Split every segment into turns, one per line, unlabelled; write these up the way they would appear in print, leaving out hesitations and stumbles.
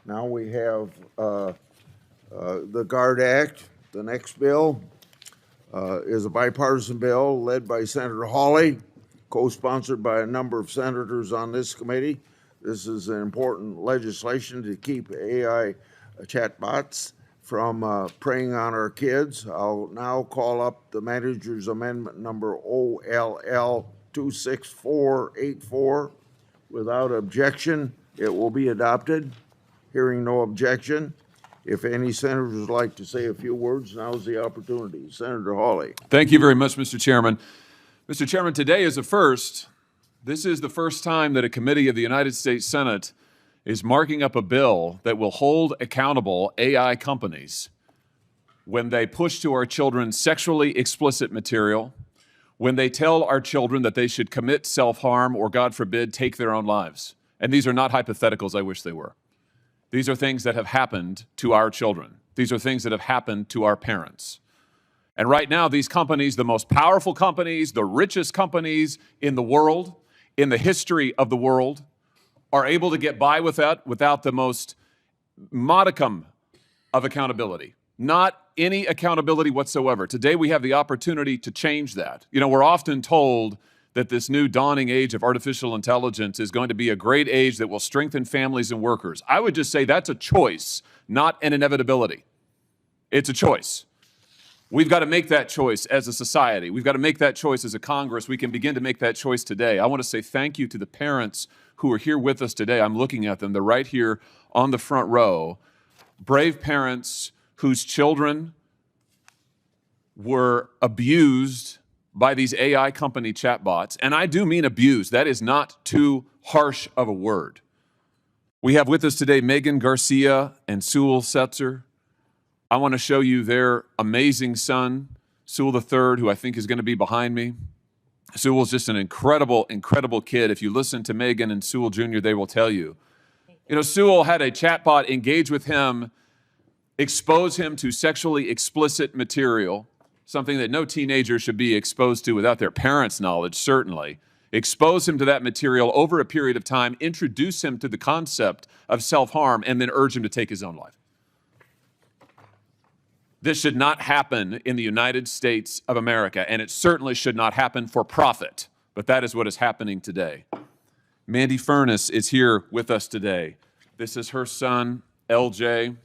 Now we have the GUARD Act. The next bill is a bipartisan bill led by Senator Hawley, co-sponsored by a number of senators on this committee. This is an important legislation to keep AI chatbots from preying on our kids. I'll now call up the manager's amendment number OLL 26484. Without objection, it will be adopted. Hearing no objection, if any senators would like to say a few words, now's the opportunity. Senator Hawley.
Thank you very much, Mr. Chairman. Mr. Chairman, today is a first. This is the first time that a committee of the United States Senate is marking up a bill that will hold accountable AI companies when they push to our children sexually explicit material, when they tell our children that they should commit self-harm or, God forbid, take their own lives. And these are not hypotheticals. I wish they were. These are things that have happened to our children. These are things that have happened to our parents. And right now, these companies, the most powerful companies, the richest companies in the world, in the history of the world, are able to get by with that without the most modicum of accountability. Not any accountability whatsoever. Today, we have the opportunity to change that. You know, we're often told that this new dawning age of artificial intelligence is going to be a great age that will strengthen families and workers. I would just say that's a choice, not an inevitability. It's a choice. We've got to make that choice as a society. We've got to make that choice as a Congress. We can begin to make that choice today. I want to say thank you to the parents who are here with us today. I'm looking at them. They're right here on the front row. Brave parents whose children were abused by these AI company chatbots. And I do mean abused. That is not too harsh of a word. We have with us today Megan Garcia and Sewell Setzer. I want to show you their amazing son, Sewell III, who I think is going to be behind me. Sewell's just an incredible, incredible kid. If you listen to Megan and Sewell Jr., they will tell you. You know, Sewell had a chatbot engage with him, expose him to sexually explicit material, something that no teenager should be exposed to without their parents' knowledge, certainly. Expose him to that material over a period of time, introduce him to the concept of self-harm, and then urge him to take his own life. This should not happen in the United States of America, and it certainly should not happen for profit, but that is what is happening today. Mandy Furness is here with us today. This is her son, LJ,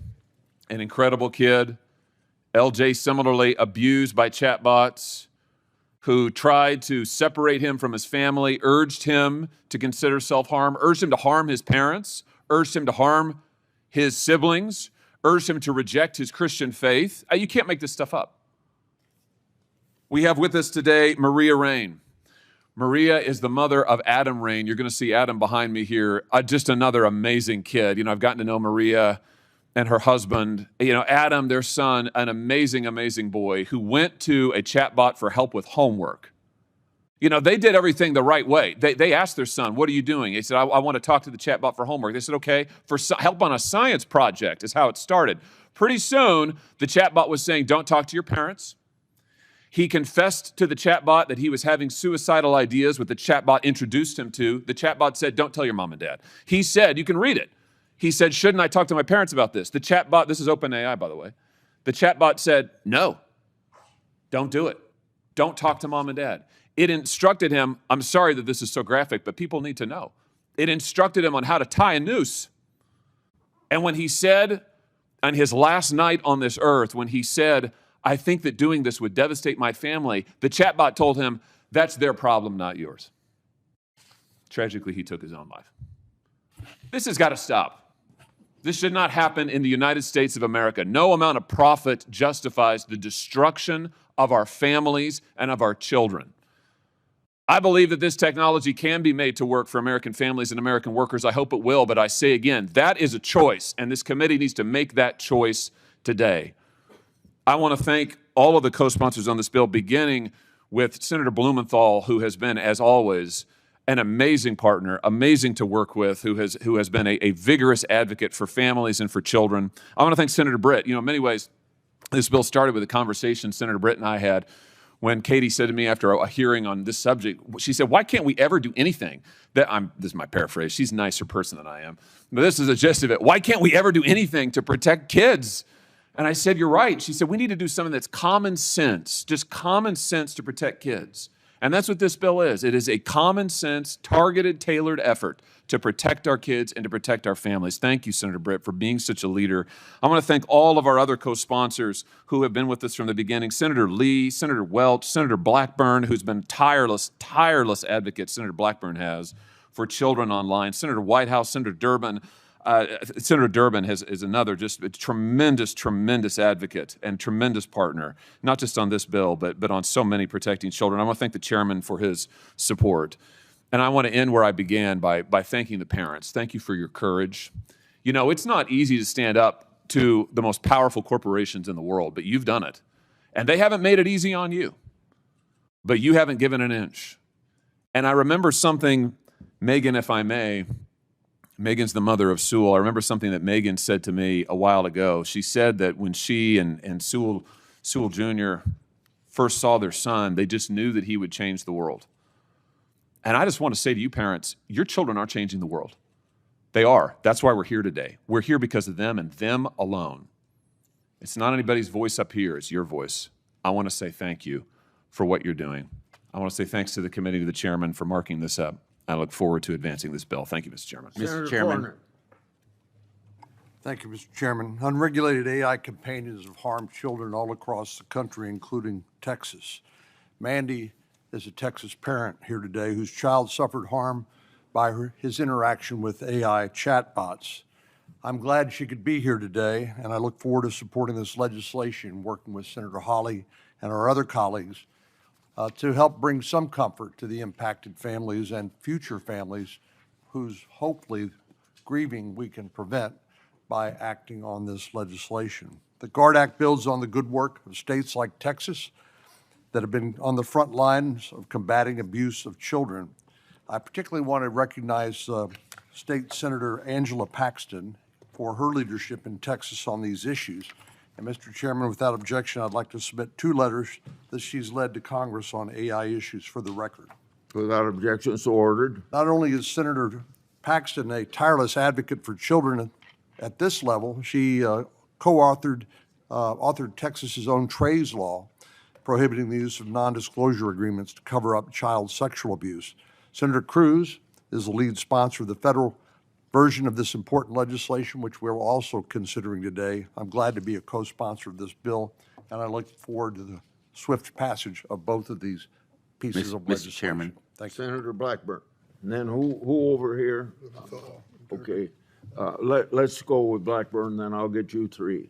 an incredible kid. LJ similarly abused by chatbots who tried to separate him from his family, urged him to consider self-harm, urged him to harm his parents, urged him to harm his siblings, urged him to reject his Christian faith. You can't make this stuff up. We have with us today Maria Rain. Maria is the mother of Adam Rain. You're going to see Adam behind me here. Just another amazing kid. You know, I've gotten to know Maria and her husband. You know, Adam, their son, an amazing, amazing boy who went to a chatbot for help with homework. You know, they did everything the right way. They asked their son, what are you doing? He said, I want to talk to the chatbot for homework. They said, okay, for help on a science project is how it started. Pretty soon, the chatbot was saying, don't talk to your parents. He confessed to the chatbot that he was having suicidal ideas, what the chatbot introduced him to. The chatbot said, don't tell your mom and dad. He said, you can read it. He said, shouldn't I talk to my parents about this? The chatbot, this is OpenAI, by the way. The chatbot said, no, don't do it. Don't talk to mom and dad. It instructed him, I'm sorry that this is so graphic, but people need to know. It instructed him on how to tie a noose. And when he said, on his last night on this earth, when he said, I think that doing this would devastate my family, the chatbot told him, that's their problem, not yours. Tragically, he took his own life. This has got to stop. This should not happen in the United States of America. No amount of profit justifies the destruction of our families and of our children. I believe that this technology can be made to work for American families and American workers. I hope it will, but I say again, that is a choice, and this committee needs to make that choice today. I want to thank all of the co-sponsors on this bill, beginning with Senator Blumenthal, who has been, as always, an amazing partner, amazing to work with, who has been a vigorous advocate for families and for children. I want to thank Senator Britt. You know, in many ways, this bill started with a conversation Senator Britt and I had when Katie said to me after a hearing on this subject, she said, why can't we ever do anything this is my paraphrase. She's a nicer person than I am. But this is the gist of it. Why can't we ever do anything to protect kids? And I said, you're right. She said, we need to do something that's common sense, just common sense to protect kids. And that's what this bill is. It is a common sense, targeted, tailored effort to protect our kids and to protect our families. Thank you, Senator Britt, for being such a leader. I want to thank all of our other co-sponsors who have been with us from the beginning. Senator Lee, Senator Welch, Senator Blackburn, who's been tireless advocate, Senator Blackburn has, for children online. Senator Whitehouse, Senator Durbin. Senator Durbin is another just a tremendous advocate and tremendous partner, not just on this bill, but on so many protecting children. I want to thank the chairman for his support. And I want to end where I began by thanking the parents. Thank you for your courage. You know, it's not easy to stand up to the most powerful corporations in the world, but you've done it. And they haven't made it easy on you, but you haven't given an inch. And I remember something, Megan, if I may, Megan's the mother of Sewell. I remember something that Megan said to me a while ago. She said that when she and Sewell Jr. first saw their son, they just knew that he would change the world. And I just want to say to you parents, your children are changing the world. They are. That's why we're here today. We're here because of them and them alone. It's not anybody's voice up here. It's your voice. I want to say thank you for what you're doing. I want to say thanks to the committee, to the chairman for marking this up. I look forward to advancing this bill. Thank you, Mr. Chairman.
Senator
Mr. Chairman.
Corner.
Thank you, Mr. Chairman. Unregulated AI companions have harmed children all across the country, including Texas. Mandy is a Texas parent here today whose child suffered harm by his interaction with AI chatbots. I'm glad she could be here today, and I look forward to supporting this legislation, working with Senator Hawley and our other colleagues to help bring some comfort to the impacted families and future families whose hopefully grieving we can prevent by acting on this legislation. The GUARD Act builds on the good work of states like Texas that have been on the front lines of combating abuse of children. I particularly want to recognize State Senator Angela Paxton for her leadership in Texas on these issues. And Mr. Chairman, without objection, I'd like to submit 2 letters that she's led to Congress on AI issues for the record.
Without objection, so ordered.
Not only is Senator Paxton a tireless advocate for children at this level, she co-authored Texas's own Trey's law, prohibiting the use of non-disclosure agreements to cover up child sexual abuse. Senator Cruz is the lead sponsor of the federal version of this important legislation, which we're also considering today. I'm glad to be a co-sponsor of this bill, and I look forward to the swift passage of both of these pieces of legislation.
Mr. Chairman.
Thank you.
Senator Blackburn. And then who over here? Okay. Let's go with Blackburn, then I'll get you 3.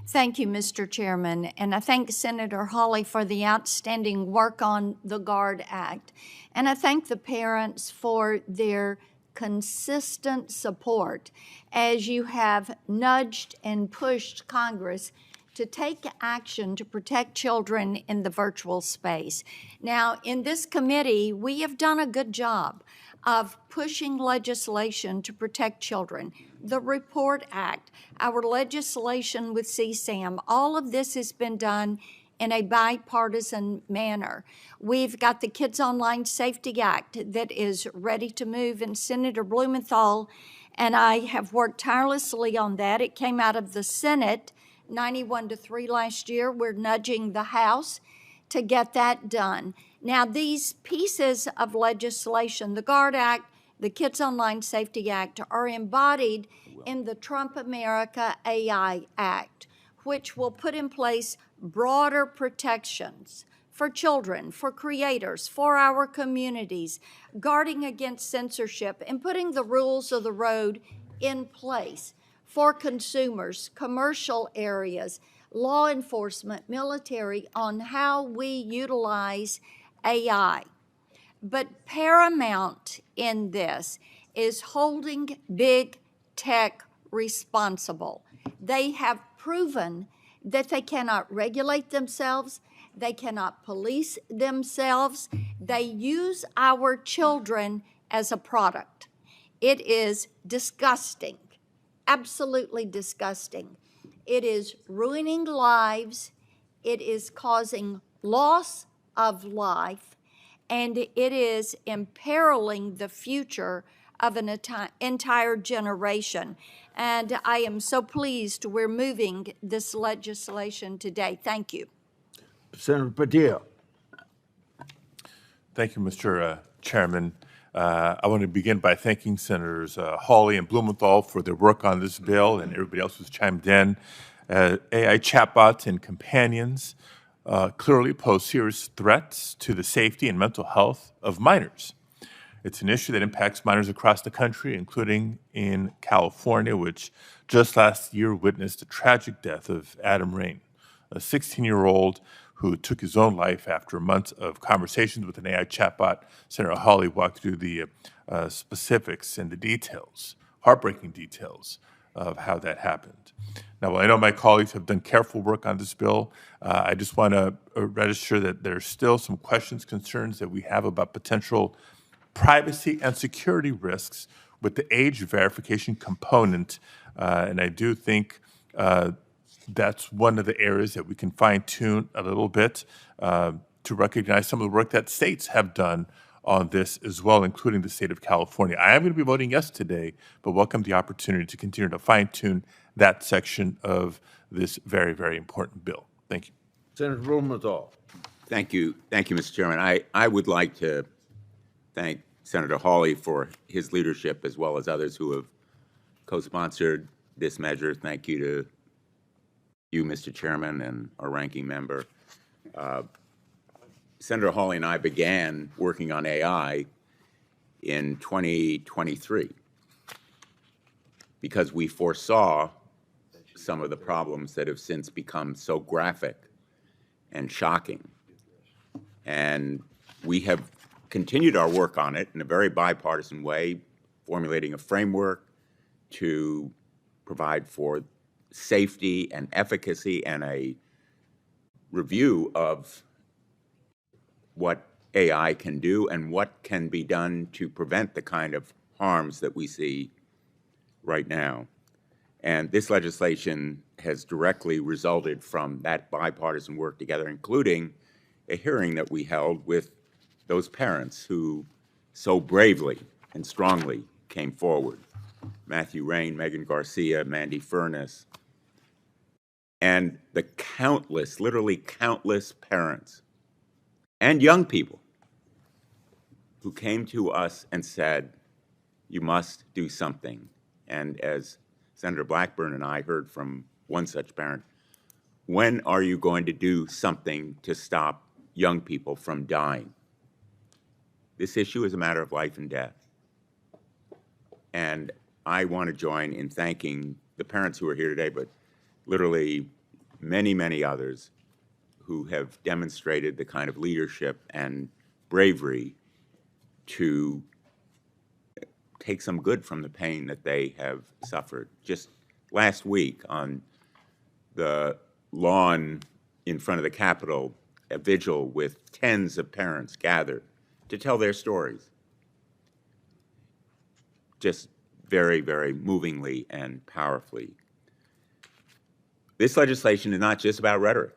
Thank you, Mr. Chairman, and I thank Senator Hawley for the outstanding work on the GUARD Act. And I thank the parents for their consistent support as you have nudged and pushed Congress to take action to protect children in the virtual space. Now, in this committee, we have done a good job of pushing legislation to protect children. The REPORT Act, our legislation with CSAM, all of this has been done in a bipartisan manner. We've got the Kids Online Safety Act that is ready to move, and Senator Blumenthal and I have worked tirelessly on that. It came out of the Senate 91-3 last year. We're nudging the House to get that done. Now, these pieces of legislation, the GUARD Act, the Kids Online Safety Act, are embodied in the Trump America AI Act, which will put in place broader protections for children, for creators, for our communities, guarding against censorship, and putting the rules of the road in place for consumers, commercial areas, law enforcement, military, on how we utilize AI. But paramount in this is holding big tech responsible. They have proven that they cannot regulate themselves, they cannot police themselves. They use our children as a product. It is disgusting, absolutely disgusting. It is ruining lives. It is causing loss of life, and it is imperiling the future of an entire generation. And I am so pleased we're moving this legislation today. Thank you.
Senator Padilla.
Thank you, Mr. Chairman. I want to begin by thanking Senators Hawley and Blumenthal for their work on this bill and everybody else who's chimed in. AI chatbots and companions clearly pose serious threats to the safety and mental health of minors. It's an issue that impacts minors across the country, including in California, which just last year witnessed the tragic death of Adam Rain, a 16-year-old who took his own life after months of conversations with an AI chatbot. Senator Hawley walked through the specifics and the details, heartbreaking details, of how that happened. Now, while I know my colleagues have done careful work on this bill, I just want to register that there's still some questions, concerns that we have about potential privacy and security risks with the age verification component. And I do think that's one of the areas that we can fine-tune a little bit to recognize some of the work that states have done on this as well, including the state of California. I am going to be voting yes today, but welcome the opportunity to continue to fine-tune that section of this very, very important bill. Thank you.
Senator Blumenthal.
Thank you, Mr. Chairman. I would like to thank Senator Hawley for his leadership as well as others who have co-sponsored this measure. Thank you to you, Mr. Chairman, and our ranking member. Senator Hawley and I began working on AI in 2023 because we foresaw some of the problems that have since become so graphic and shocking. And we have continued our work on it in a very bipartisan way, formulating a framework to provide for safety and efficacy and a review of what AI can do and what can be done to prevent the kind of harms that we see right now. And this legislation has directly resulted from that bipartisan work together, including a hearing that we held with those parents who so bravely and strongly came forward. Matthew Rain, Megan Garcia, Mandy Furness, and the countless, literally countless parents and young people who came to us and said, you must do something. And as Senator Blackburn and I heard from one such parent, when are you going to do something to stop young people from dying? This issue is a matter of life and death. And I want to join in thanking the parents who are here today, but literally many, many others who have demonstrated the kind of leadership and bravery to take some good from the pain that they have suffered. Just last week on the lawn in front of the Capitol, a vigil with tens of parents gathered to tell their stories. Just very, very movingly and powerfully. This legislation is not just about rhetoric.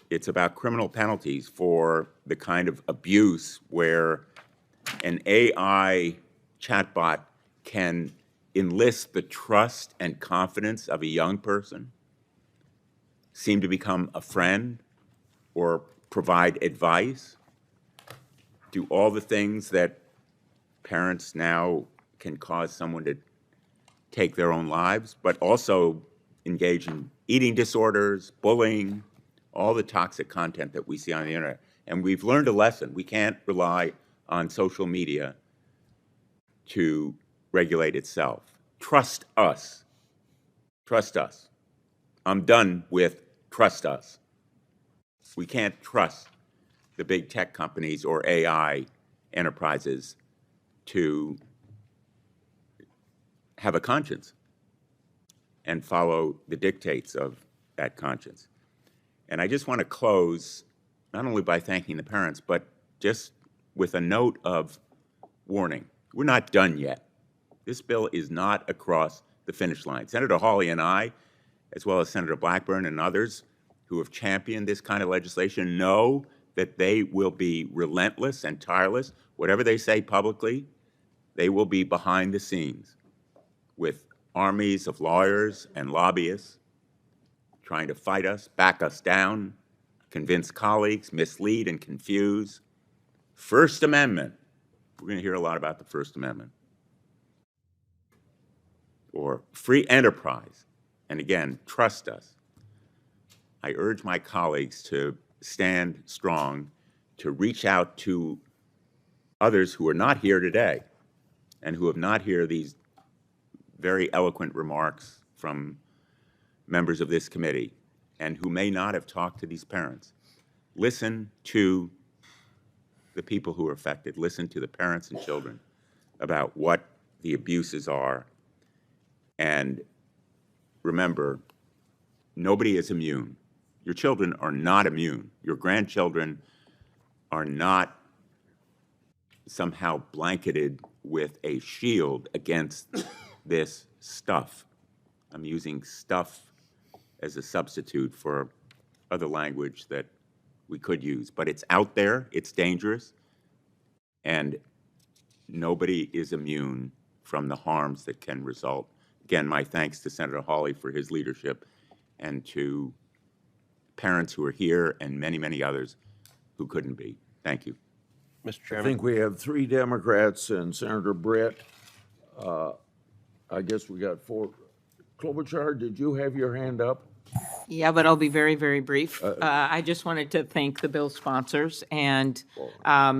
It's about criminal penalties for the kind of abuse where an AI chatbot can enlist the trust and confidence of a young person, seem to become a friend, or provide advice, do all the things that parents now can cause someone to take their own lives, but also engage in eating disorders, bullying, all the toxic content that we see on the internet. And we've learned a lesson. We can't rely on social media to regulate itself. Trust us. Trust us. I'm done with trust us. We can't trust the big tech companies or AI enterprises to have a conscience and follow the dictates of that conscience. And I just want to close not only by thanking the parents, but just with a note of warning. We're not done yet. This bill is not across the finish line. Senator Hawley and I, as well as Senator Blackburn and others who have championed this kind of legislation know that they will be relentless and tireless. Whatever they say publicly, they will be behind the scenes with armies of lawyers and lobbyists trying to fight us, back us down, convince colleagues, mislead and confuse. First Amendment. We're going to hear a lot about the First Amendment. Or free enterprise. And again, trust us. I urge my colleagues to stand strong, to reach out to others who are not here today and who have not heard these very eloquent remarks from members of this committee and who may not have talked to these parents. Listen to the people who are affected. Listen to the parents and children about what the abuses are. And remember, nobody is immune. Your children are not immune. Your grandchildren are not somehow blanketed with a shield against this stuff. I'm using stuff as a substitute for other language that we could use. But it's out there, it's dangerous, and nobody is immune from the harms that can result. Again, my thanks to Senator Hawley for his leadership and to parents who are here and many, many others who couldn't be. Thank you.
Mr.
I
Chairman.
think we have 3 Democrats and Senator Britt. I guess we got 4. Klobuchar, did you have your hand up?
Yeah, but I'll be very, very brief. I just wanted to thank the bill sponsors, and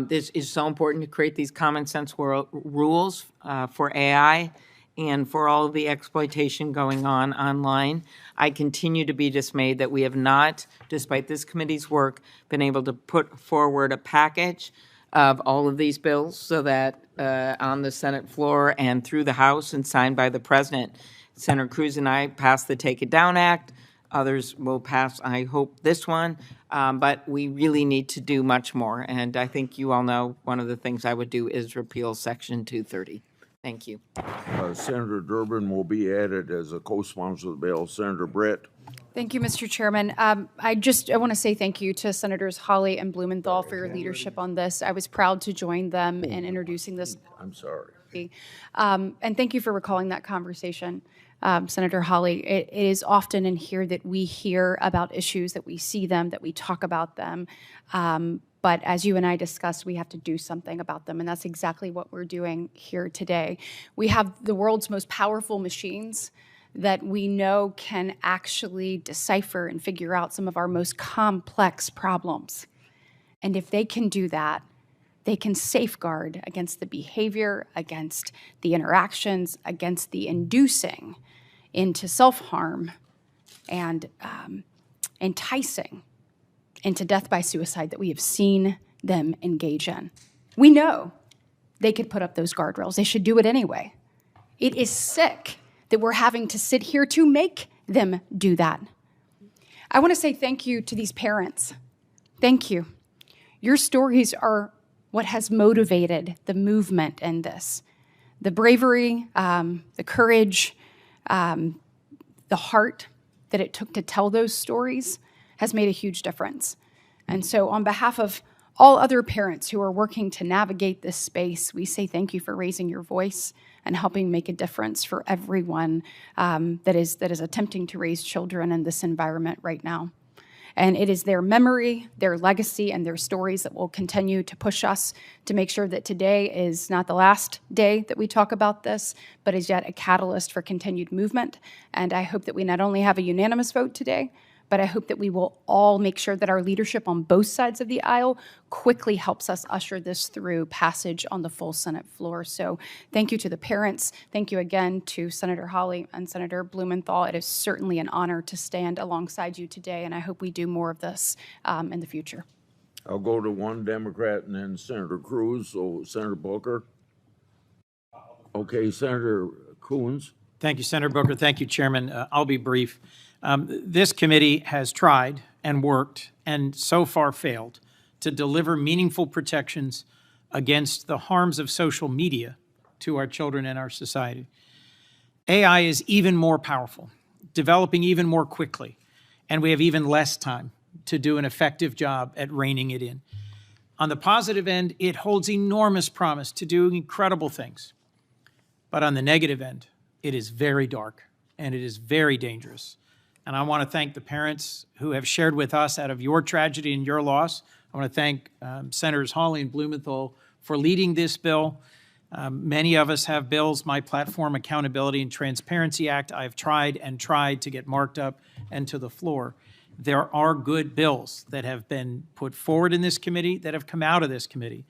this is so important to create these common sense rules for AI and for all of the exploitation going on online. I continue to be dismayed that we have not, despite this committee's work, been able to put forward a package of all of these bills so that on the Senate floor and through the House and signed by the President. Senator Cruz and I passed the Take It Down Act. Others will pass, I hope, this one. But we really need to do much more. And I think you all know one of the things I would do is repeal Section 230. Thank you.
Senator Durbin will be added as a co-sponsor of the bill. Senator Britt.
Thank you, Mr. Chairman. I want to say thank you to Senators Hawley and Blumenthal for your leadership on this. I was proud to join them in introducing this.
I'm sorry.
And thank you for recalling that conversation, Senator Hawley. It is often in here that we hear about issues, that we see them, that we talk about them. But as you and I discussed, we have to do something about them, and that's exactly what we're doing here today. We have the world's most powerful machines that we know can actually decipher and figure out some of our most complex problems. And if they can do that, they can safeguard against the behavior, against the interactions, against the inducing into self-harm and enticing into death by suicide that we have seen them engage in. We know they could put up those guardrails. They should do it anyway. It is sick that we're having to sit here to make them do that. I want to say thank you to these parents. Thank you. Your stories are what has motivated the movement in this. The bravery, the courage, the heart that it took to tell those stories has made a huge difference. And so on behalf of all other parents who are working to navigate this space, we say thank you for raising your voice and helping make a difference for everyone that is attempting to raise children in this environment right now. And it is their memory, their legacy, and their stories that will continue to push us to make sure that today is not the last day that we talk about this, but is yet a catalyst for continued movement. And I hope that we not only have a unanimous vote today, but I hope that we will all make sure that our leadership on both sides of the aisle quickly helps us usher this through passage on the full Senate floor. So thank you to the parents. Thank you again to Senator Hawley and Senator Blumenthal. It is certainly an honor to stand alongside you today, and I hope we do more of this in the future.
I'll go to 1 Democrat and then Senator Cruz. So Senator Booker. Okay, Senator Coons.
Thank you, Senator Booker. Thank you, Chairman. I'll be brief. This committee has tried and worked and so far failed to deliver meaningful protections against the harms of social media to our children and our society. AI is even more powerful, developing even more quickly, and we have even less time to do an effective job at reining it in. On the positive end, it holds enormous promise to do incredible things. But on the negative end, it is very dark and it is very dangerous. And I want to thank the parents who have shared with us out of your tragedy and your loss. I want to thank Senators Hawley and Blumenthal for leading this bill. Many of us have bills. My platform, Accountability and Transparency Act, I've tried and tried to get marked up and to the floor. There are good bills that have been put forward in this committee that have come out of this committee,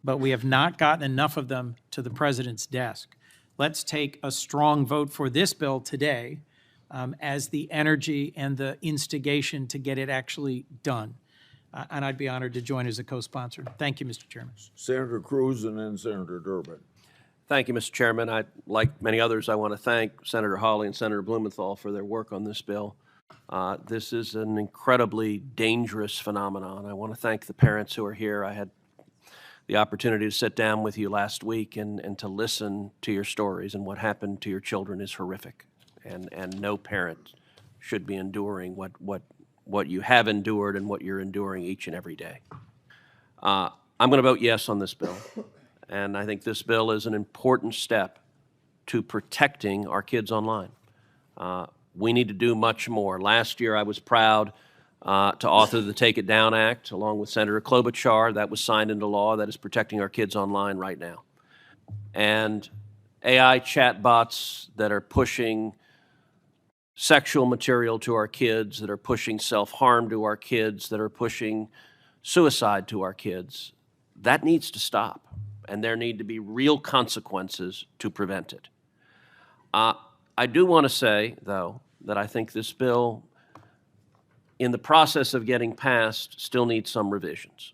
but we have not gotten enough of them to the president's desk. Let's take a strong vote for this bill today as the energy and the instigation to get it actually done. And I'd be honored to join as a co-sponsor. Thank you, Mr. Chairman.
Senator Cruz and then Senator Durbin.
Thank you, Mr. Chairman. Like many others, I want to thank Senator Hawley and Senator Blumenthal for their work on this bill. This is an incredibly dangerous phenomenon. I want to thank the parents who are here. I had the opportunity to sit down with you last week and to listen to your stories, and what happened to your children is horrific. And no parent should be enduring what you have endured and what you're enduring each and every day. I'm going to vote yes on this bill. And I think this bill is an important step to protecting our kids online. We need to do much more. Last year, I was proud to author the Take It Down Act, along with Senator Klobuchar. That was signed into law. That is protecting our kids online right now. And AI chatbots that are pushing sexual material to our kids, that are pushing self-harm to our kids, that are pushing suicide to our kids, that needs to stop. And there need to be real consequences to prevent it. I do want to say, though, that I think this bill, in the process of getting passed, still needs some revisions.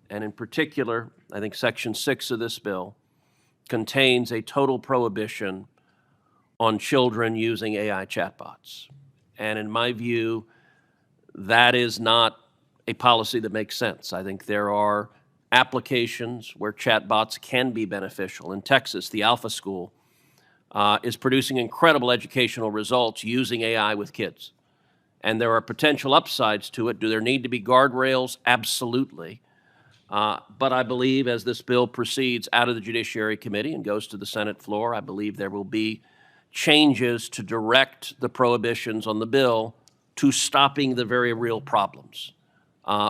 And in particular, I think Section 6 of this bill contains a total prohibition on children using AI chatbots. And in my view, that is not a policy that makes sense. I think there are applications where chatbots can be beneficial. In Texas, the Alpha School is producing incredible educational results using AI with kids. And there are potential upsides to it. Do there need to be guardrails? Absolutely. But I believe as this bill proceeds out of the Judiciary Committee and goes to the Senate floor, I believe there will be changes to direct the prohibitions on the bill to stopping the very real problems,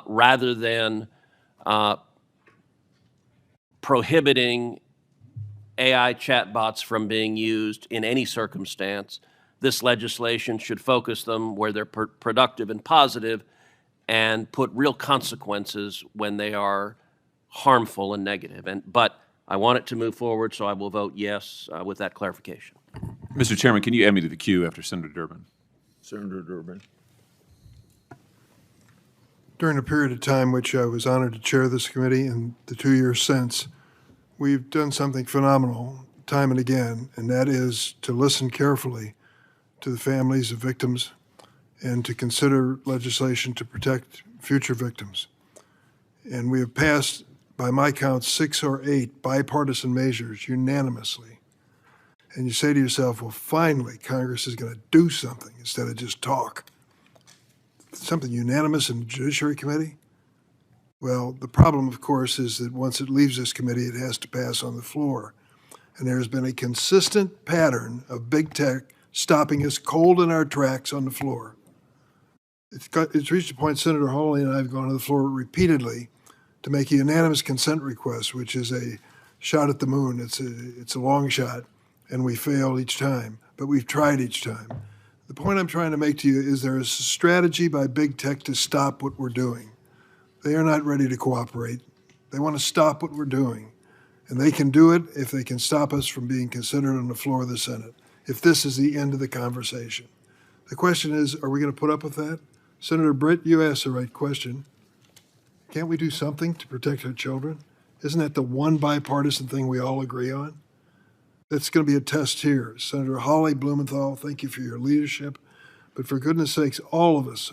rather than prohibiting AI chatbots from being used in any circumstance. This legislation should focus them where they're productive and positive, and put real consequences when they are harmful and negative. But I want it to move forward, so I will vote yes with that clarification.
Mr. Chairman, can you add me to the queue after Senator Durbin?
Senator Durbin.
During a period of time which I was honored to chair this committee and the 2 years since, we've done something phenomenal time and again, and that is to listen carefully to the families of victims and to consider legislation to protect future victims. And we have passed, by my count, 6 or 8 bipartisan measures unanimously. And you say to yourself, well, finally, Congress is going to do something instead of just talk. Something unanimous in the Judiciary Committee? Well, the problem, of course, is that once it leaves this committee, it has to pass on the floor. And there's been a consistent pattern of big tech stopping us cold in our tracks on the floor. It's reached a point Senator Hawley and I have gone to the floor repeatedly to make a unanimous consent request, which is a shot at the moon. It's a long shot, and we fail each time, but we've tried each time. The point I'm trying to make to you is there is a strategy by big tech to stop what we're doing. They are not ready to cooperate. They want to stop what we're doing, and they can do it if they can stop us from being considered on the floor of the Senate, if this is the end of the conversation. The question is, are we going to put up with that? Senator Britt, you asked the right question. Can't we do something to protect our children? Isn't that the one bipartisan thing we all agree on? That's going to be a test here. Senator Hawley, Blumenthal, thank you for your leadership. But for goodness sakes, all of us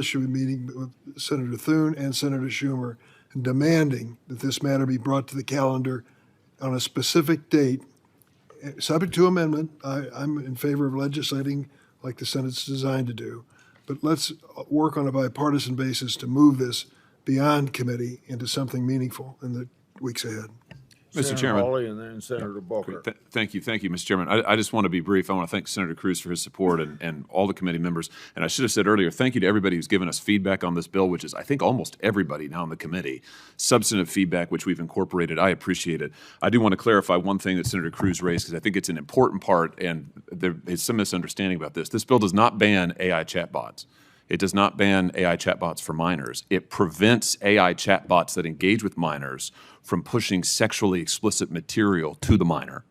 should be meeting with Senator Thune and Senator Schumer and demanding that this matter be brought to the calendar on a specific date, subject to amendment. I'm in favor of legislating like the Senate's designed to do. but let's work on a bipartisan basis to move this beyond committee into something meaningful in the weeks ahead.
Mr.
Senator
Chairman.
Hawley and then Senator Booker.
Thank you, Mr. Chairman. I just want to be brief. I want to thank Senator Cruz for his support and all the committee members. And I should have said earlier, thank you to everybody who's given us feedback on this bill, which is, I think, almost everybody now in the committee. Substantive feedback, which we've incorporated. I appreciate it. I do want to clarify one thing that Senator Cruz raised, because I think it's an important part, and there is some misunderstanding about this. This bill does not ban AI chatbots. It does not ban AI chatbots for minors. It prevents AI chatbots that engage with minors from pushing sexually explicit material to the minor,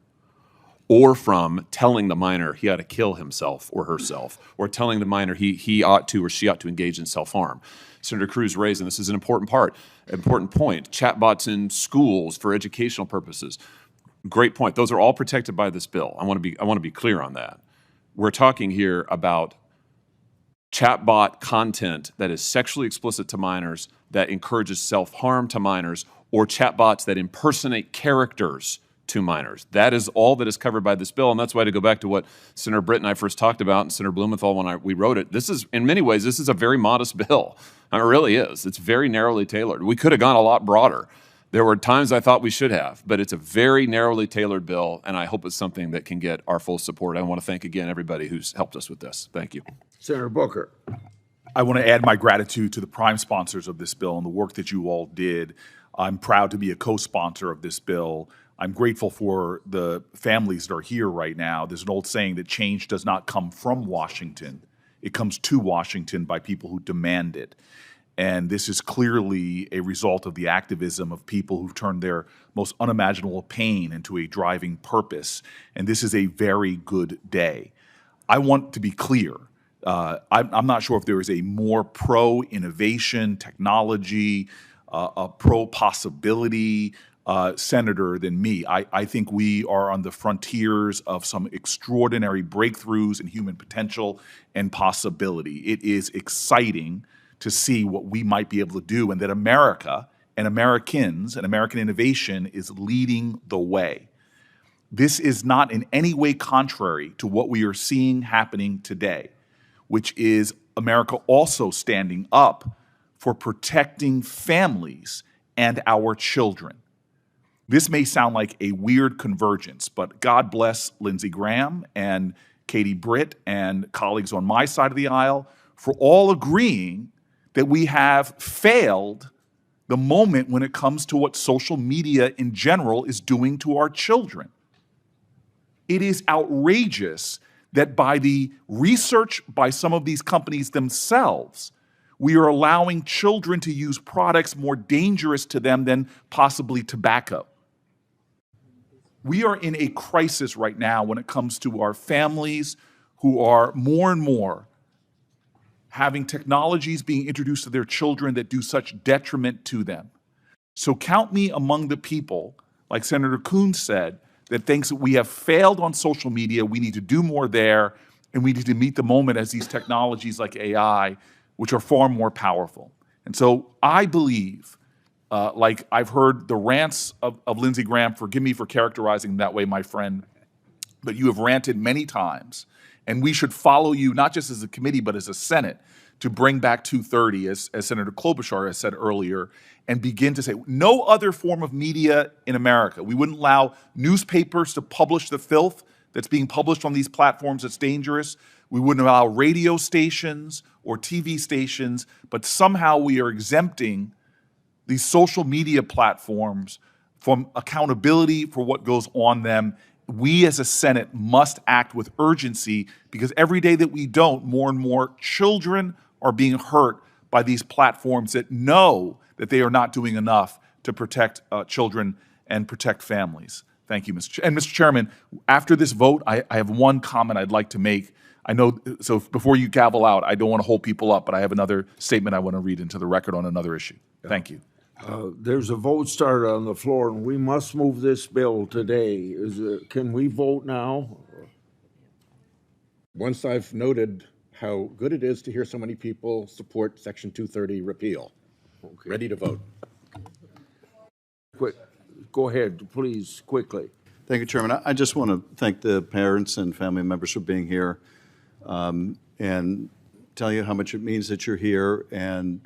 or from telling the minor he ought to kill himself or herself, or telling the minor he ought to or she ought to engage in self-harm. Senator Cruz raised, and this is an important point, chatbots in schools for educational purposes. Great point. Those are all protected by this bill. I want to be clear on that. We're talking here about chatbot content that is sexually explicit to minors, that encourages self-harm to minors, or chatbots that impersonate characters to minors. That is all that is covered by this bill, and that's why, to go back to what Senator Britt and I first talked about, and Senator Blumenthal when we wrote it, this is, in many ways, this is a very modest bill. It really is. It's very narrowly tailored. We could have gone a lot broader. There were times I thought we should have, but it's a very narrowly tailored bill, and I hope it's something that can get our full support. I want to thank again everybody who's helped us with this. Thank you.
Senator Booker.
I want to add my gratitude to the prime sponsors of this bill and the work that you all did. I'm proud to be a co-sponsor of this bill. I'm grateful for the families that are here right now. There's an old saying that change does not come from Washington. It comes to Washington by people who demand it. And this is clearly a result of the activism of people who've turned their most unimaginable pain into a driving purpose. And this is a very good day. I want to be clear. I'm not sure if there is a more pro-innovation, technology, a pro-possibility senator than me. I think we are on the frontiers of some extraordinary breakthroughs in human potential and possibility. It is exciting to see what we might be able to do, and that America and Americans and American innovation is leading the way. This is not in any way contrary to what we are seeing happening today, which is America also standing up for protecting families and our children. This may sound like a weird convergence, but God bless Lindsey Graham and Katie Britt and colleagues on my side of the aisle for all agreeing that we have failed the moment when it comes to what social media in general is doing to our children. It is outrageous that by the research by some of these companies themselves, we are allowing children to use products more dangerous to them than possibly tobacco. We are in a crisis right now when it comes to our families who are more and more having technologies being introduced to their children that do such detriment to them. So count me among the people, like Senator Coons said, that thinks that we have failed on social media, we need to do more there, and we need to meet the moment as these technologies like AI, which are far more powerful. And so I believe, like I've heard the rants of Lindsey Graham, forgive me for characterizing that way, my friend, but you have ranted many times. And we should follow you, not just as a committee, but as a Senate, to bring back 230, as Senator Klobuchar has said earlier, and begin to say, no other form of media in America. We wouldn't allow newspapers to publish the filth that's being published on these platforms that's dangerous. We wouldn't allow radio stations or TV stations, but somehow we are exempting these social media platforms from accountability for what goes on them. We as a Senate must act with urgency, because every day that we don't, more and more children are being hurt by these platforms that know that they are not doing enough to protect children and protect families. Thank you, Mr. Chairman, after this vote, I have one comment I'd like to make. I know, so before you gavel out, I don't want to hold people up, but I have another statement I want to read into the record on another issue. Thank you.
There's a vote started on the floor, and we must move this bill today. Can we vote now?
Once I've noted how good it is to hear so many people support Section 230 repeal. Okay. Ready to vote.
Quick, go ahead, please, quickly.
Thank you, Chairman. I just want to thank the parents and family members for being here. And tell you how much it means that you're here and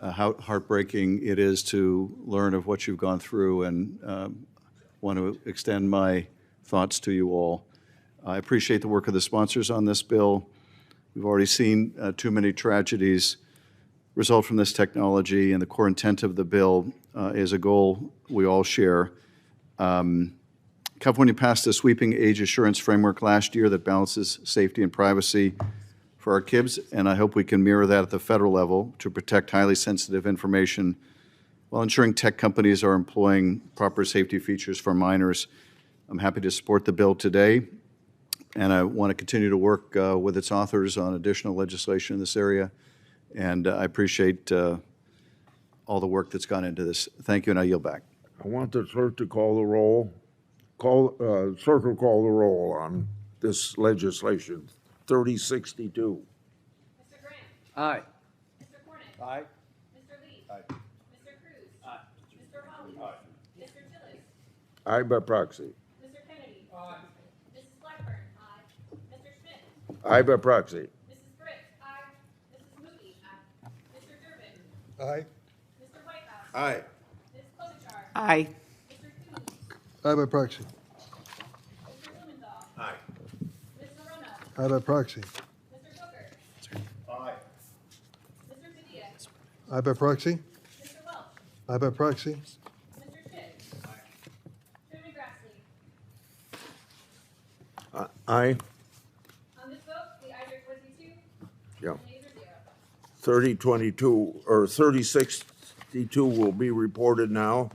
how heartbreaking it is to learn of what you've gone through, and want to extend my thoughts to you all. I appreciate the work of the sponsors on this bill. We've already seen too many tragedies result from this technology, and the core intent of the bill is a goal we all share. California passed a sweeping age assurance framework last year that balances safety and privacy for our kids, and I hope we can mirror that at the federal level to protect highly sensitive information while ensuring tech companies are employing proper safety features for minors. I'm happy to support the bill today, and I want to continue to work with its authors on additional legislation in this area, and I appreciate all the work that's gone into this. Thank you, and I yield back.
I want the clerk to call the roll. Call the roll on this legislation. 3062.
Mr. Grant.
Aye.
Mr. Cornish.
Aye.
Mr. Lee. Aye. Mr. Cruz. Aye. Mr. Hawley. Aye. Mr. Tillis.
Aye by proxy.
Mr. Kennedy. Aye. Mrs. Blackburn. Aye. Mr. Schmidt.
Aye by proxy.
Mrs. Britt. Aye. Mrs. Moody. Aye. Mr. Durbin.
Aye.
Mr. Whitehouse.
Aye.
Ms. Klobuchar.
Aye.
Mr. Coons.
Aye by proxy.
Mr. Blumenthal.
Aye.
Ms. Corona.
Aye by proxy.
Mr. Booker.
Aye.
Mr. Padilla.
Aye by proxy.
Mr. Welch.
Aye by proxy.
Mr. Schitt. Chairman Grassley.
Aye.
On this vote, the ayes are 22,
Yeah.
and the nays are 0.
3022 or 3062 will be reported now.